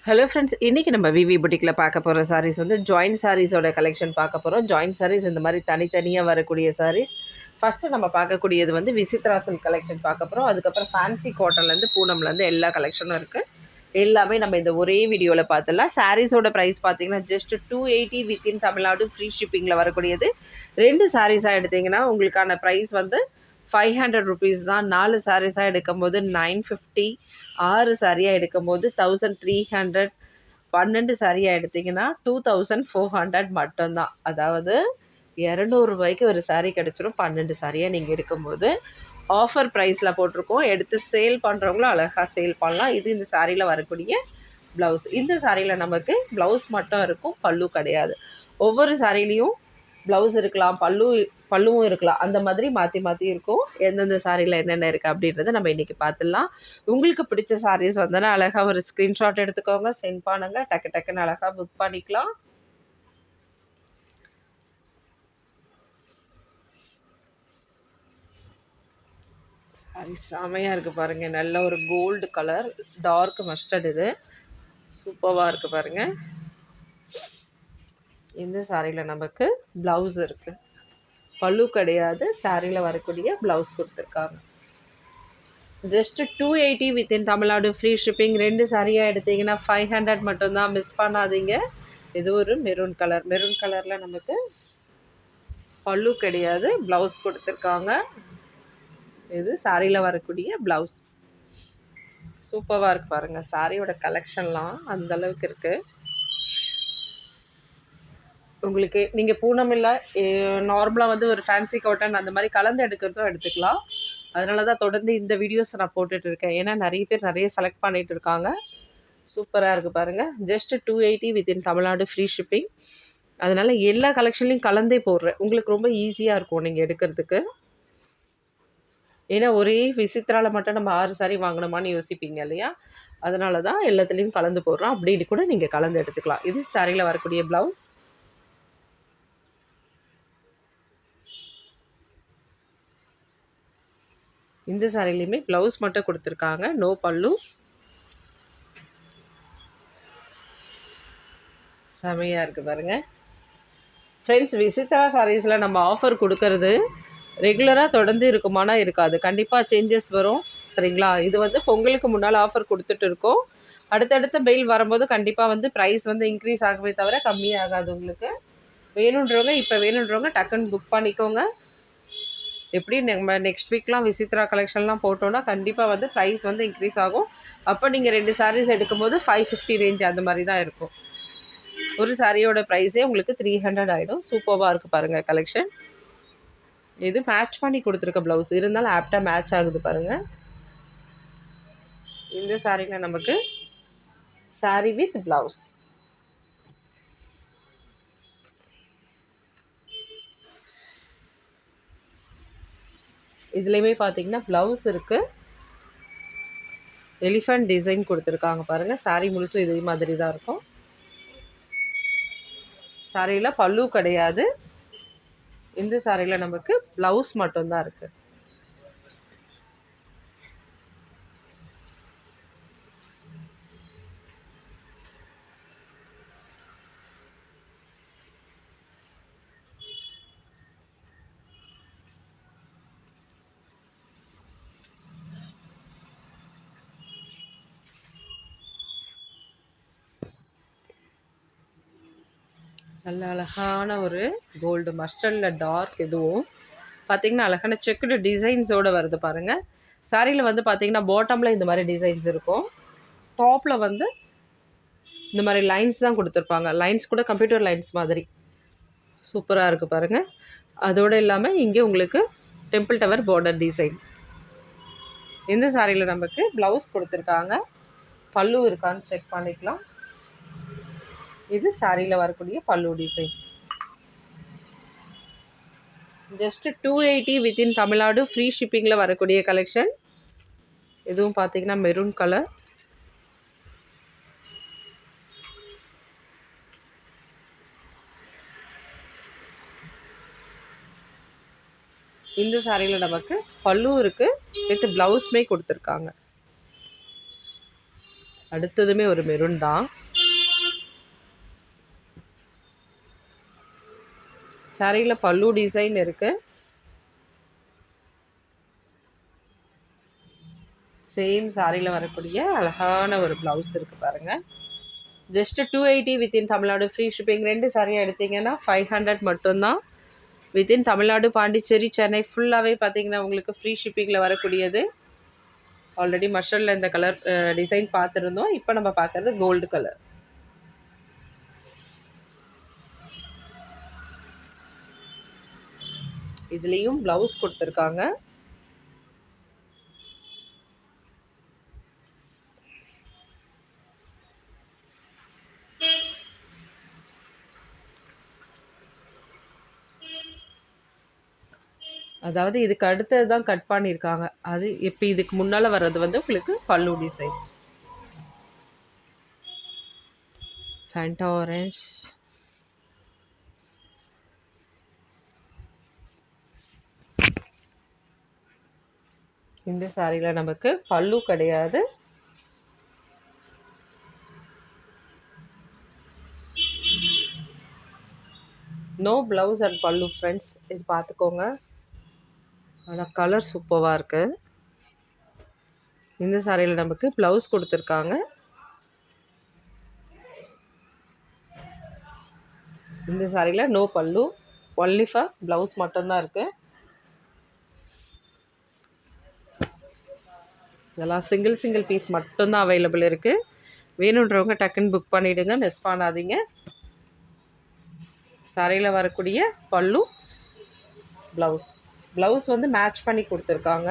Hello friends, இன்றைக்கி நம்ம விவி புட்டிக்கில் பார்க்க போகிற சாரீஸ் வந்து ஜாயின்ட் சாரீஸோட கலெக்ஷன் பார்க்க போகிறோம். ஜாயின்ட் சாரீஸ் இந்த மாதிரி தனித்தனியாக வரக்கூடிய சாரீஸ். ஃபஸ்ட்டு நம்ம பார்க்கக்கூடியது வந்து விசித்ரா சில்க் கலெக்ஷன் பார்க்க போகிறோம். அதுக்கப்புறம் ஃபேன்சி காட்டன்லேருந்து பூனம்லேருந்து எல்லா கலெக்ஷனும் இருக்குது. எல்லாமே நம்ம இந்த ஒரே வீடியோவில் பார்த்துடலாம். சாரீஸோட ப்ரைஸ் பார்த்தீங்கன்னா ஜஸ்ட் 280 வித்தின் தமிழ்நாடு ஃப்ரீ ஷிப்பிங்கில் வரக்கூடியது. 2 சாரீஸாக எடுத்திங்கன்னா உங்களுக்கான ப்ரைஸ் வந்து 500 ருபீஸ் தான். 4 சாரீஸாக எடுக்கும்போது 950, 6 சாரியாக எடுக்கும்போது 1300, 12 சாரியாக எடுத்திங்கன்னா 2400 மட்டும்தான். அதாவது 200 ரூபாய்க்கு ஒரு சாரீ கிடச்சிரும். 12 சாரியாக நீங்கள் எடுக்கும்போது ஆஃபர் ப்ரைஸில் போட்டிருக்கோம். எடுத்து சேல் பண்ணுறவங்களும் அழகாக சேல் பண்ணலாம். இது இந்த சாரியில் வரக்கூடிய ப்ளவுஸ். இந்த சாரியில் நமக்கு ப்ளவுஸ் மட்டும் இருக்கும், பல்லு கிடையாது. ஒவ்வொரு சாரிலையும் ப்ளவுஸ் இருக்கலாம், பல்லுவும் இருக்கலாம். அந்த மாதிரி மாற்றி மாற்றி இருக்கும். எந்தெந்த சாரியில் என்னென்ன இருக்குது அப்படின்றத நம்ம இன்றைக்கி பார்த்துடலாம். உங்களுக்கு பிடிச்ச சாரீஸ் வந்தோன்னா அழகாக ஒரு ஸ்க்ரீன்ஷாட் எடுத்துக்கோங்க, சென்ட் பண்ணுங்க, டக்குன்னு அழகாக புக் பண்ணிக்கலாம். சாரி செமையாக இருக்குது பாருங்கள். நல்ல ஒரு கோல்டு கலர், டார்க் மஸ்டர்ட். இது சூப்பராக இருக்குது பாருங்கள். இந்த சாரியில் நமக்கு ப்ளவுஸ் இருக்குது, பல்லு கிடையாது. சாரியில் வரக்கூடிய ப்ளவுஸ் கொடுத்துருக்காங்க. Just 280 within Tamil Nadu free shipping. 2 சாரியாக எடுத்திங்கன்னா 500 மட்டும்தான். மிஸ் பண்ணாதீங்க. இது ஒரு மெரூன் கலர். மெரூன் கலரில் நமக்கு பல்லு கிடையாது, ப்ளவுஸ் கொடுத்துருக்காங்க. இது சாரியில் வரக்கூடிய ப்ளவுஸ். சூப்பராக இருக்குது பாருங்கள். சாரியோட கலெக்ஷன்லாம் அந்தளவுக்கு இருக்குது. உங்களுக்கு நீங்கள் பூனம் இல்லை, நார்மலாக வந்து ஒரு ஃபேன்சி காட்டன் அந்த மாதிரி கலந்து எடுக்கிறதும் எடுத்துக்கலாம். அதனால தான் தொடர்ந்து இந்த வீடியோஸ் நான் போட்டுட்டு இருக்கேன். ஏன்னா நிறைய பேர் நிறைய செலக்ட் பண்ணிகிட்டு இருக்காங்க. சூப்பராக இருக்குது பாருங்கள். Just 280 within Tamil Nadu free shipping. அதனால் எல்லா கலெக்ஷன்லையும் கலந்தே போடுறேன். உங்களுக்கு ரொம்ப ஈஸியாக இருக்கும் நீங்கள் எடுக்கிறதுக்கு. ஏன்னா ஒரே விசித்ராவில் மட்டும் நம்ம 6 சாரி வாங்கணுமான்னு யோசிப்பீங்க இல்லையா? அதனால தான் எல்லாத்துலேயும் கலந்து போடுறோம். அப்படி கூட நீங்கள் கலந்து எடுத்துக்கலாம். இது சாரியில் வரக்கூடிய ப்ளவுஸ். இந்த சாரிலையுமே ப்ளவுஸ் மட்டும் கொடுத்துருக்காங்க, நோ பல்லு. செமையாக இருக்குது பாருங்கள். ஃப்ரெண்ட்ஸ், விசித்ரா சாரீஸில் நம்ம ஆஃபர் கொடுக்கறது ரெகுலராக தொடர்ந்து இருக்குமானா இருக்காது. கண்டிப்பாக சேஞ்சஸ் வரும், சரிங்களா? இது வந்து பொங்கலுக்கு முன்னால் ஆஃபர் கொடுத்துட்டு இருக்கோம். அடுத்தடுத்த பெயில் வரும்போது கண்டிப்பாக வந்து ப்ரைஸ் வந்து இன்க்ரீஸ் ஆகவே தவிர கம்மியாகாது. உங்களுக்கு வேணுன்றவங்க டக்குன்னு புக் பண்ணிக்கோங்க. எப்படி நம்ம நெக்ஸ்ட் வீக்லாம் விசித்ரா கலெக்ஷன்லாம் போட்டோன்னா கண்டிப்பாக வந்து ப்ரைஸ் வந்து இன்க்ரீஸ் ஆகும். அப்போ நீங்கள் 2 சாரீஸ் எடுக்கும்போது 550 ரேஞ்ச் அந்த மாதிரி தான் இருக்கும். ஒரு சாரியோட ப்ரைஸே உங்களுக்கு 300 ஆகிடும். சூப்பராக இருக்குது பாருங்கள் கலெக்ஷன். இது மேட்ச் பண்ணி கொடுத்துருக்க ப்ளவுஸ் இருந்தாலும் ஆப்டாக மேட்ச் ஆகுது பாருங்கள். இந்த சாரியில் நமக்கு சாரி வித் ப்ளவுஸ். இதுலேயுமே பார்த்தீங்கன்னா ப்ளவுஸ் இருக்குது. எலிஃபண்ட் டிசைன் கொடுத்துருக்காங்க பாருங்கள். சாரி முழுசும் இதே மாதிரி தான் இருக்கும். சாரியில் பல்லு கிடையாது. இந்த சாரியில் நமக்கு ப்ளவுஸ் மட்டும்தான் இருக்குது. நல்ல அழகான ஒரு கோல்டு மஸ்டர்டில் டார்க். இதுவும் பார்த்திங்கன்னா அழகான செக்குடு டிசைன்ஸோடு வருது பாருங்கள். சாரியில் வந்து பார்த்திங்கன்னா பாட்டமில் இந்த மாதிரி டிசைன்ஸ் இருக்கும். டாப்பில் வந்து இந்த மாதிரி லைன்ஸ் தான் கொடுத்துருப்பாங்க. லைன்ஸ் கூட கம்ப்யூட்டர் லைன்ஸ் மாதிரி சூப்பராக இருக்குது பாருங்கள். அதோடு இல்லாமல் இங்கே உங்களுக்கு டெம்பிள் டவர் பார்டர் டிசைன். இந்த சாரியில் நமக்கு ப்ளவுஸ் கொடுத்துருக்காங்க. பல்லு இருக்கான்னு செக் பண்ணிக்கலாம். இது சாரியில் வரக்கூடிய pallu design. Just 280 within Tamil Nadu free ஷிப்பிங்கில் வரக்கூடிய கலெக்ஷன். இதுவும் பார்த்தீங்கன்னா மெரூன் கலர். இந்த சாரியில் நமக்கு பல்லு இருக்குது, வித் ப்ளவுஸுமே கொடுத்துருக்காங்க. அடுத்ததுமே ஒரு மெரூன் தான். சாரியில் பல்லு டிசைன் இருக்குது. சேம் சாரியில் வரக்கூடிய அழகான ஒரு ப்ளவுஸ் இருக்குது பாருங்கள். Just 280 within Tamil Nadu, free shipping. 2 சாரியாக எடுத்திங்கன்னா 500 மட்டும்தான். வித்தின் தமிழ்நாடு, பாண்டிச்சேரி, சென்னை ஃபுல்லாகவே பார்த்தீங்கன்னா உங்களுக்கு ஃப்ரீ ஷிப்பிங்கில் வரக்கூடியது. ஆல்ரெடி மஷரில் இந்த கலர் டிசைன் பார்த்துருந்தோம். இப்போ நம்ம பார்க்குறது கோல்டு கலர். இதுலேயும் ப்ளவுஸ் கொடுத்துருக்காங்க. அதாவது இதுக்கு அடுத்தது தான் கட் பண்ணியிருக்காங்க. அது இப்போ இதுக்கு முன்னால் வர்றது வந்து உங்களுக்கு பல்லு டிசைன். ஃபேண்டா ஆரஞ்ச், இந்த சாரியில் நமக்கு பல்லு கிடையாது. நோ ப்ளவுஸ் அண்ட் பல்லு ஃப்ரெண்ட்ஸ். இது பார்த்துக்கோங்க. ஆனால் கலர் சூப்பராக இருக்குது. இந்த சாரியில் நமக்கு ப்ளவுஸ் கொடுத்துருக்காங்க. இந்த சாரியில் நோ பல்லு, ஒன்லி ஃபார் ப்ளவுஸ் மட்டும்தான் இருக்குது. இதெல்லாம் சிங்கிள் பீஸ் மட்டும்தான் அவைலபிள் இருக்குது. வேணுன்றவங்க டக்குன்னு புக் பண்ணிவிடுங்க, மிஸ் பண்ணாதீங்க. சாரியில் வரக்கூடிய பல்லு, ப்ளவுஸ் வந்து மேட்ச் பண்ணி கொடுத்துருக்காங்க.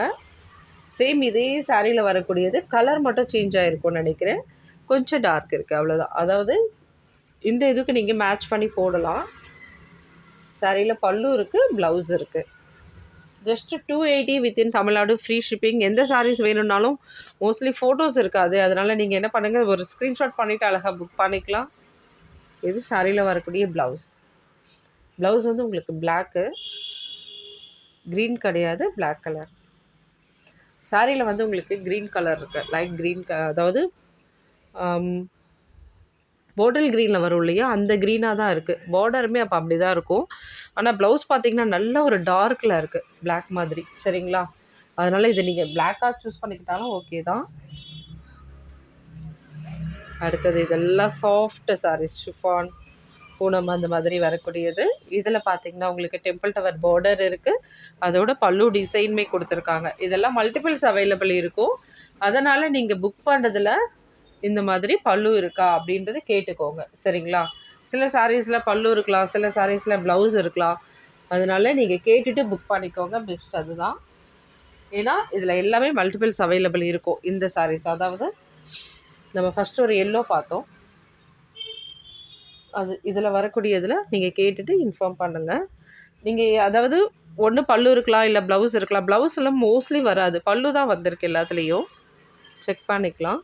சேம் இதே சாரியில் வரக்கூடியது, கலர் மட்டும் சேஞ்ச் ஆகிருக்கும்னு நினைக்கிறேன். கொஞ்சம் டார்க் இருக்குது, அவ்வளோதான். அதாவது இந்த இதுக்கு நீங்கள் மேட்ச் பண்ணி போடலாம். சாரியில் பல்லு இருக்குது, ப்ளவுஸ் இருக்குது. Just 280 within Tamil Nadu, free shipping. எந்த சாரீஸ் வேணும்னாலும் மோஸ்ட்லி ஃபோட்டோஸ் இருக்காது. அதனால் நீங்கள் என்ன பண்ணுங்கள், ஒரு ஸ்க்ரீன்ஷாட் பண்ணிவிட்டு அழகாக புக் பண்ணிக்கலாம். இது சாரியில் வரக்கூடிய ப்ளவுஸ் வந்து உங்களுக்கு பிளாக்கு, க்ரீன் கிடையாது, பிளாக் கலர். சாரியில் வந்து உங்களுக்கு க்ரீன் கலர் இருக்குது, லைட் க்ரீன். அதாவது போட்டல் க்ரீனில் வரும் இல்லையா, அந்த க்ரீனாக தான் இருக்குது. பார்டருமே அப்போ அப்படி தான் இருக்கும். ஆனால் ப்ளவுஸ் பார்த்திங்கன்னா நல்ல ஒரு டார்க்கில் இருக்குது, பிளாக் மாதிரி. சரிங்களா? அதனால் இதை நீங்கள் பிளாக்காக சூஸ் பண்ணிக்கிட்டாலும் ஓகே தான். அடுத்தது இதெல்லாம் சாஃப்ட் சாரீஸ், ஷிஃபான், பூனம் அந்த மாதிரி வரக்கூடியது. இதில் பார்த்திங்கன்னா உங்களுக்கு டெம்பிள் டவர் பார்டர் இருக்குது. அதோட பல்லு டிசைனுமே கொடுத்துருக்காங்க. இதெல்லாம் மல்டிபிள்ஸ் அவைலபிள் இருக்கும். அதனால் நீங்கள் புக் பண்ணுறதுல இந்த மாதிரி பல்லு இருக்கா அப்படின்றது கேட்டுக்கோங்க. சரிங்களா? சில சாரீஸில் பல்லு இருக்கலாம், சில சாரீஸில் ப்ளவுஸ் இருக்கலாம். அதனால நீங்கள் கேட்டுட்டு புக் பண்ணிக்கோங்க, பெஸ்ட் அதுதான். ஏன்னா இதில் எல்லாமே மல்டிபிள்ஸ் அவைலபிள் இருக்கும் இந்த சாரீஸ். அதாவது நம்ம ஃபஸ்ட்டு ஒரு எல்லோ பார்த்தோம், அது இதில் வரக்கூடியதில் நீங்கள் கேட்டுட்டு இன்ஃபார்ம் பண்ணுங்கள். நீங்கள் அதாவது ஒன்று பல்லு இருக்கலாம், இல்லை ப்ளவுஸ் இருக்கலாம். ப்ளவுஸ் எல்லாம் மோஸ்ட்லி வராது, பல்லு தான் வந்திருக்கு எல்லாத்துலேயும். செக் பண்ணிக்கலாம்.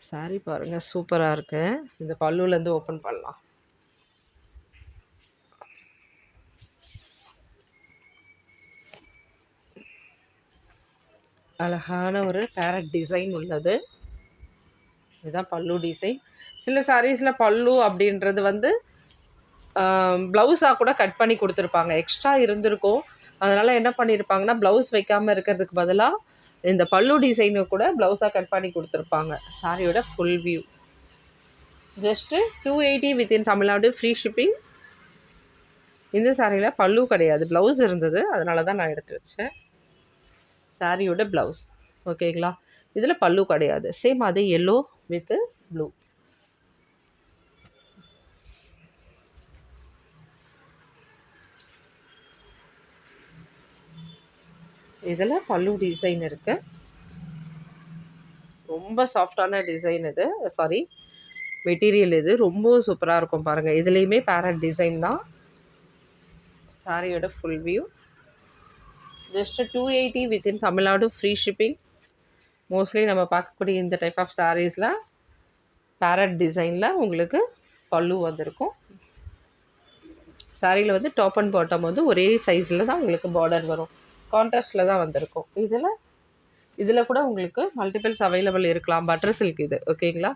சாரி பாருங்கள், சூப்பராக இருக்குது. இந்த பல்லுலேருந்து ஓப்பன் பண்ணலாம். அழகான ஒரு பேரட் டிசைன் உள்ளது. இதுதான் பல்லு டிசைன். சில சாரீஸில் பல்லு அப்படின்றது வந்து ப்ளவுஸாக கூட கட் பண்ணி கொடுத்துருப்பாங்க, எக்ஸ்ட்ரா இருந்திருக்கும். அதனால் என்ன பண்ணியிருப்பாங்கன்னா, ப்ளவுஸ் வைக்காமல் இருக்கிறதுக்கு பதிலாக இந்த பல்லு டிசைனை கூட ப்ளவுஸாக கட் பண்ணி கொடுத்துருப்பாங்க. சாரியோட full view. Just 280 within Tamil Nadu, free shipping. இந்த சாரியில் பல்லு கிடையாது, ப்ளவுஸ் இருந்தது, அதனால தான் நான் எடுத்து வச்சேன். சாரியோட ப்ளவுஸ் ஓகேங்களா? இதில் பல்லு கிடையாது. சேம் அதே எல்லோ வித்து ப்ளூ. இதில் பல்லு டிசைன் இருக்குது. ரொம்ப சாஃப்டான டிசைன் இது, சாரி மெட்டீரியல். இது ரொம்ப சூப்பராக இருக்கும் பாருங்கள். இதுலேயுமே பேரட் டிசைன் தான். சாரியோட full view. Just 280 within Tamil Nadu, free shipping. Mostly நம்ம பார்க்கக்கூடிய இந்த டைப் ஆஃப் சாரீஸில் பேரட் டிசைனில் உங்களுக்கு பல்லு வந்திருக்கும். சாரியில் வந்து டாப் அண்ட் பாட்டம் வந்து ஒரே சைஸில் தான் உங்களுக்கு பார்டர் வரும். கான்ட்ராஸ்டில் தான் வந்திருக்கும். இதில் கூட உங்களுக்கு மல்டிபிள்ஸ் அவைலபிள் இருக்கலாம். பட்டர் சில்க் இது, ஓகேங்களா?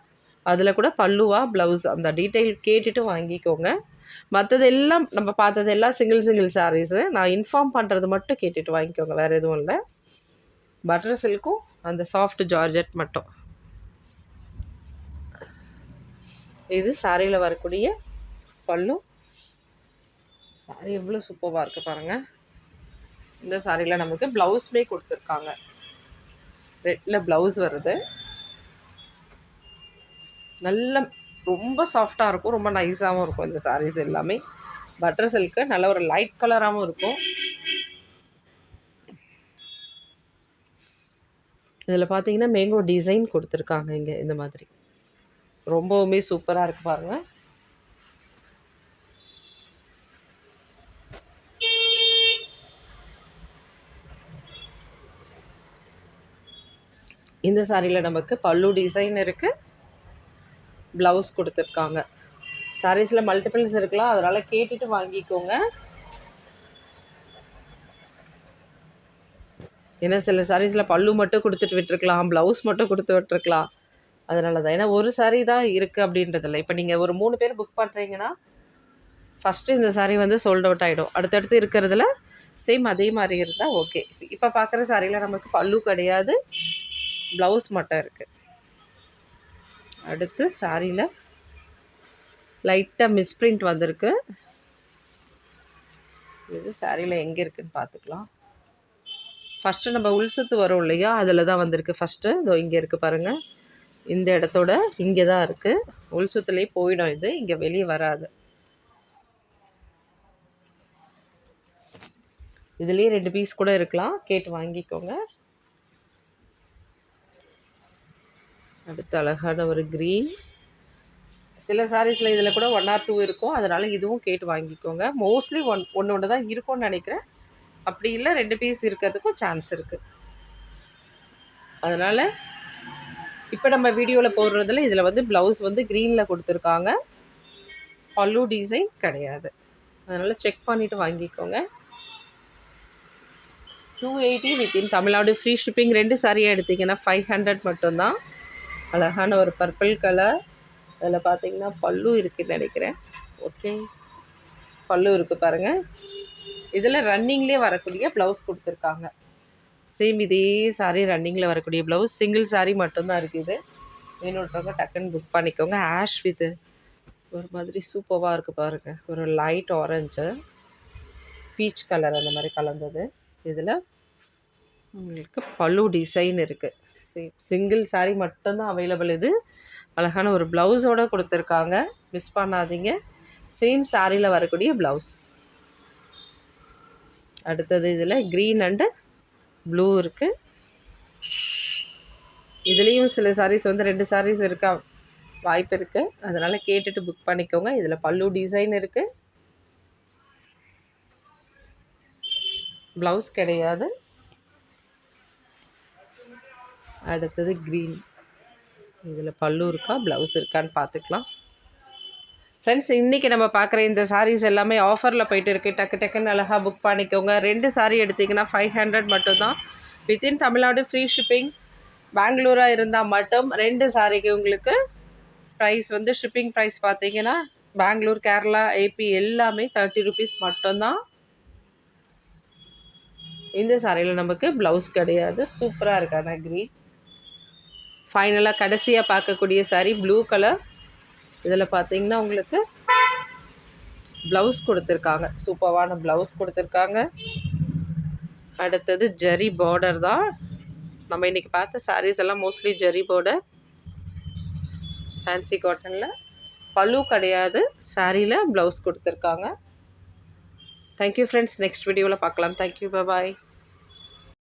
அதில் கூட பல்லுவா ப்ளவுஸ் அந்த டீட்டெயில் கேட்டுட்டு வாங்கிக்கோங்க. மற்றதெல்லாம் நம்ம பார்த்ததெல்லாம் சிங்கிள் சாரீஸு. நான் இன்ஃபார்ம் பண்ணுறது மட்டும் கேட்டுட்டு வாங்கிக்கோங்க, வேறு எதுவும் இல்லை. பட்டர் சில்க்கும் அந்த சாஃப்ட் ஜார்ஜெட் மட்டும். இது சாரியில் வரக்கூடிய பல்லு. சாரி எவ்வளோ சூப்பராக இருக்குது பாருங்கள். இந்த சாரியில் நமக்கு ப்ளவுஸுமே கொடுத்துருக்காங்க. ரெட்டில் ப்ளவுஸ் வருது. நல்ல ரொம்ப சாஃப்டாக இருக்கும், ரொம்ப நைஸாகவும் இருக்கும் இந்த சாரீஸ் எல்லாமே. பட்டர் சில்க்கு நல்ல ஒரு லைட் கலராகவும் இருக்கும். இதில் பார்த்தீங்கன்னா மேங்கோ டிசைன் கொடுத்துருக்காங்க இங்கே இந்த மாதிரி. ரொம்பவுமே சூப்பராக இருக்குது பாருங்கள். இந்த சாரியில் நமக்கு பல்லு டிசைன் இருக்குது, ப்ளவுஸ் கொடுத்துருக்காங்க. சாரீஸில் மல்டிபிள்ஸ் இருக்கலாம், அதனால் கேட்டுட்டு வாங்கிக்கோங்க. ஏன்னா சில சாரீஸில் பல்லு மட்டும் கொடுத்துட்டு விட்டுருக்கலாம், ப்ளவுஸ் மட்டும் கொடுத்து விட்டுருக்கலாம். அதனால தான். ஏன்னா ஒரு சாரீ தான் இருக்குது அப்படின்றதில்ல. இப்போ நீங்கள் ஒரு 3 பேர் புக் பண்ணுறீங்கன்னா ஃபஸ்ட்டு இந்த சாரீ வந்து சோல்ட் அவுட் ஆகிடும். அடுத்தடுத்து இருக்கிறதுல சேம் அதே மாதிரி இருந்தால் ஓகே. இப்போ பார்க்குற சாரியில் நமக்கு பல்லு கிடையாது, ப்ளவுஸ் மட்டும் இருக்குது. அடுத்து சாரியில் லைட்டாக மிஸ்பிரிண்ட் வந்திருக்கு. இது சாரியில் எங்கே இருக்குதுன்னு பார்த்துக்கலாம். ஃபஸ்ட்டு நம்ம உள் சுத்து வரும் இல்லையா, அதில் தான் வந்திருக்கு ஃபஸ்ட்டு. இதோ இங்கே இருக்குது பாருங்கள். இந்த இடத்தோட இங்கே தான் இருக்குது. உள் சுத்துலேயே போயிடும் இது, இங்கே வெளியே வராது. இதுலேயே 2 பீஸ் கூட இருக்கலாம், கேட்டு வாங்கிக்கோங்க. அடுத்து அழகான ஒரு க்ரீன். சில சாரீஸில் இதில் கூட 1 or 2 இருக்கும், அதனால் இதுவும் கேட்டு வாங்கிக்கோங்க. மோஸ்ட்லி ஒன்று தான் இருக்கும்னு நினைக்கிறேன். அப்படி இல்லை 2 பீஸ் இருக்கிறதுக்கும் சான்ஸ் இருக்குது. அதனால் இப்போ நம்ம வீடியோவில் போடுறதுல இதில் வந்து ப்ளவுஸ் வந்து க்ரீனில் கொடுத்துருக்காங்க, பல்லு டிசைன் கிடையாது. அதனால் செக் பண்ணிவிட்டு வாங்கிக்கோங்க. 280 வித்தின் தமிழ்நாடு ஃப்ரீ ஷிப்பிங். 2 சாரியாக எடுத்திங்கன்னா 500 மட்டும்தான். அழகான ஒரு பர்பிள் கலர். அதில் பார்த்தீங்கன்னா பல்லு இருக்குதுன்னு நினைக்கிறேன். ஓகே, பல்லு இருக்குது பாருங்கள். இதில் ரன்னிங்லேயே வரக்கூடிய ப்ளவுஸ் கொடுத்துருக்காங்க. சேம் இதே சாரீ ரன்னிங்கில் வரக்கூடிய ப்ளவுஸ். சிங்கிள் சாரீ மட்டும்தான் இருக்குது. வேணுன்றவங்க டக்குன்னு புக் பண்ணிக்கோங்க. ஆஷ் வித் ஒரு மாதிரி சூப்பராக இருக்குது பாருங்கள். ஒரு லைட் ஆரஞ்சு பீச் கலர் அந்த மாதிரி கலந்தது. இதில் உங்களுக்கு பல்லு டிசைன் இருக்குது. சிங்கிள் சாரீ மட்டும்தான் அவைலபிள். இது அழகான ஒரு ப்ளவுஸோடு கொடுத்துருக்காங்க, மிஸ் பண்ணாதீங்க. சேம் சாரியில் வரக்கூடிய ப்ளவுஸ். அடுத்தது இதில் க்ரீன் அண்டு ப்ளூ இருக்குது. இதுலேயும் சில சாரீஸ் வந்து 2 சாரீஸ் இருக்க வாய்ப்பு இருக்குது, அதனால் கேட்டுட்டு புக் பண்ணிக்கோங்க. இதில் பல்லு டிசைன் இருக்குது, ப்ளவுஸ் கிடையாது. அடுத்தது க்ரீன். இதில் பல்லு இருக்கா ப்ளவுஸ் இருக்கான்னு பார்த்துக்கலாம். ஃப்ரெண்ட்ஸ், இன்றைக்கி நம்ம பார்க்குற இந்த சாரீஸ் எல்லாமே ஆஃபரில் போய்ட்டு இருக்குது. டக்குன்னு அழகாக புக் பண்ணிக்கோங்க. 2 சாரீ எடுத்திங்கன்னா 500 மட்டும்தான். Within Tamil Nadu free shipping. பெங்களூராக இருந்தால் மட்டும் 2 சாரீக்கு உங்களுக்கு ப்ரைஸ் வந்து ஷிப்பிங் ப்ரைஸ் பார்த்தீங்கன்னா பெங்களூர், கேரளா, ஏபி எல்லாமே 30 rupees மட்டும்தான். இந்த சாரியில் நமக்கு ப்ளவுஸ் கிடையாது. சூப்பராக இருக்கான க்ரீன். ஃபைனலாக கடைசியாக பார்க்கக்கூடிய சாரீ ப்ளூ கலர். இதில் பார்த்தீங்கன்னா உங்களுக்கு ப்ளவுஸ் கொடுத்துருக்காங்க, சூப்பரான ப்ளவுஸ் கொடுத்துருக்காங்க. அடுத்தது ஜரி பார்டர் தான். நம்ம இன்றைக்கி பார்த்த சாரீஸ் எல்லாம் மோஸ்ட்லி ஜரி பார்டர், ஃபேன்சி காட்டனில். பல்லு கிடையாது, சாரியில் ப்ளவுஸ் கொடுத்துருக்காங்க. தேங்க்யூ ஃப்ரெண்ட்ஸ், நெக்ஸ்ட் வீடியோவில் பார்க்கலாம். தேங்க்யூ, பாய்.